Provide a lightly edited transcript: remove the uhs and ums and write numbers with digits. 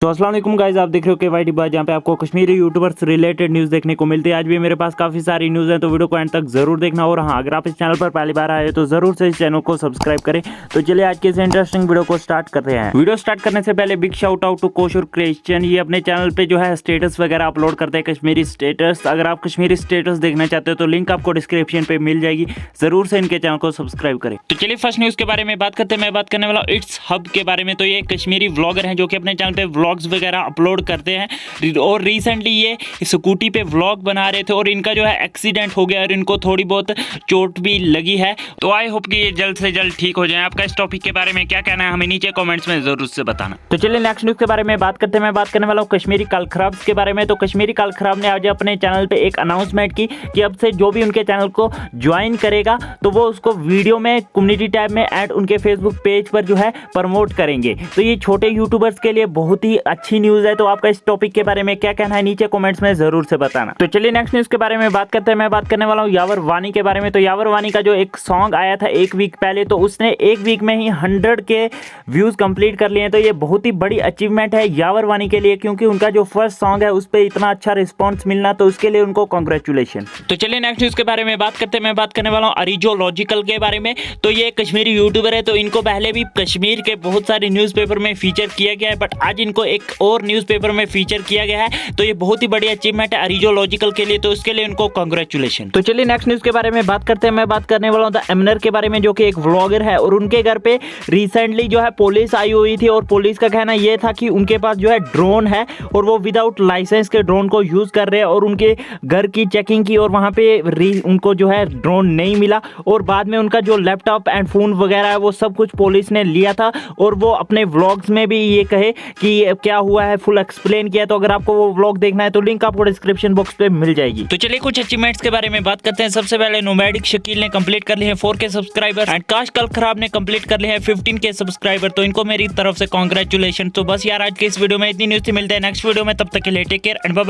तो अस्सलाम वालेकुम गाइस, आप देख रहे हो KYT बाय, जहाँ पे आपको कश्मीरी यूट्यूबर्स रिलेटेड न्यूज़ देखने को मिलती है। आज भी मेरे पास काफ़ी सारी न्यूज़ है, तो वीडियो को एंड तक जरूर देखना। और हाँ, अगर आप इस चैनल पर पहली बार आए हो तो जरूर से इस चैनल को सब्सक्राइब करें। तो चलिए आज के इस इंटरेस्टिंग वीडियो को स्टार्ट करते हैं। वीडियो स्टार्ट करने से पहले big shout out to Koshur Christian. ये अपने चैनल पे जो है स्टेटस वगैरह अपलोड करते हैं, कश्मीरी स्टेटस। अगर आप कश्मीरी स्टेटस देखना चाहते हो तो लिंक आपको डिस्क्रिप्शन पे मिल जाएगी, जरूर से इनके चैनल को सब्सक्राइब करें। तो चलिए फर्स्ट न्यूज़ के बारे में बात करते हैं। मैं बात करने वाला इट्स हब के बारे में। तो ये कश्मीरी व्लॉगर हैं जो कि अपने चैनल पे व्लॉग्स वगैरह अपलोड करते हैं, और रिसेंटली ये स्कूटी पे व्लॉग बना रहे थे और इनका जो है एक्सीडेंट हो गया और इनको थोड़ी बहुत चोट भी लगी है। तो आई होप कि ये जल्द से जल्द ठीक हो जाए। आपका इस टॉपिक के बारे में क्या कहना है, हमें नीचे कमेंट्स में जरूर से बताना। तो चलिए नेक्स्ट न्यूज़ के बारे में बात करते हैं। मैं बात करने वाला हूँ कश्मीरी कालखराब्स के बारे में। तो कश्मीरी कालखराब ने आज अपने चैनल पे एक अनाउंसमेंट की कि अब से जो भी उनके चैनल को ज्वाइन करेगा तो वो उसको वीडियो में कम्युनिटी टैब में एंड उनके फेसबुक पेज पर जो है प्रमोट करेंगे। तो ये छोटे यूट्यूबर्स के लिए बहुत ही अच्छी न्यूज़ है। तो आपका इस टॉपिक के बारे में क्या कहना है, नीचे कमेंट्स में जरूर से बताना। तो चलिए नेक्स्ट न्यूज़ के बारे में बात करते हैं। मैं बात करने वाला हूँ यावर वानी के बारे में। तो यावर वानी का जो एक सॉन्ग आया था एक वीक पहले, तो उसने एक वीक में ही 100 के व्यूज कंप्लीट कर लिए हैं। तो ये बहुत ही बड़ी अचीवमेंट है यावर वानी के लिए, क्योंकि उनका जो फर्स्ट सॉन्ग है उस पर इतना अच्छा रिस्पॉन्स मिलना, तो उसके लिए उनको कॉन्ग्रेचुलेशन। तो चलिए नेक्स्ट न्यूज़ के बारे में बात करते हैं। मैं बात करने वाला हूँ अरिजो लॉजिकल के बारे में। तो ये कश्मीरी यूट्यूबर है। तो इनको पहले भी कश्मीर के बहुत सारे न्यूज़पेपर में फीचर किया गया है, बट आज इनको एक और न्यूज़पेपर में फीचर किया गया है। तो ये बहुत ही बड़ी अचीवमेंट है अरिजो लॉजिकल के लिए, तो उसके लिए उनको कांग्रेचुलेशन। तो चलिए नेक्स्ट न्यूज़ के बारे में बात करते हैं। मैं बात करने वाला हूँ द एमनर के बारे में, जो कि एक व्लॉगर है और उनके घर पे रिसेंटली जो है पुलिस आई हुई थी और पुलिस का कहना यह था कि उनके पास जो है ड्रोन है और वो विदाउट लाइसेंस के ड्रोन को यूज कर रहे हैं, और उनके घर की चेकिंग की और वहां पे उनको जो है ड्रोन नहीं मिला, और बाद में उनका जो लैपटॉप एंड फोन वगैरह है वो सब कुछ पुलिस ने लिया था। और वो अपने व्लॉग्स में भी ये कहे कि क्या हुआ है फुल एक्सप्लेन किया। तो अगर आपको वो व्लॉग देखना है तो लिंक आपको डिस्क्रिप्शन बॉक्स पे मिल जाएगी। तो चलिए कुछ अचीवमेंट्स के बारे में बात करते हैं। सबसे पहले नोमैडिक शकील ने कंप्लीट कर लिए हैं 4K सब्सक्राइबर, एंड काश कालखराब ने कंप्लीट कर लिए हैं 15K सब्सक्राइबर। तो इनको मेरी तरफ से कांग्रेचुलेशन। तो बस यार आज के इस वीडियो में इतनी न्यूज़ थी। मिलते हैं नेक्स्ट वीडियो में, तब तक के लिए take care and bye bye.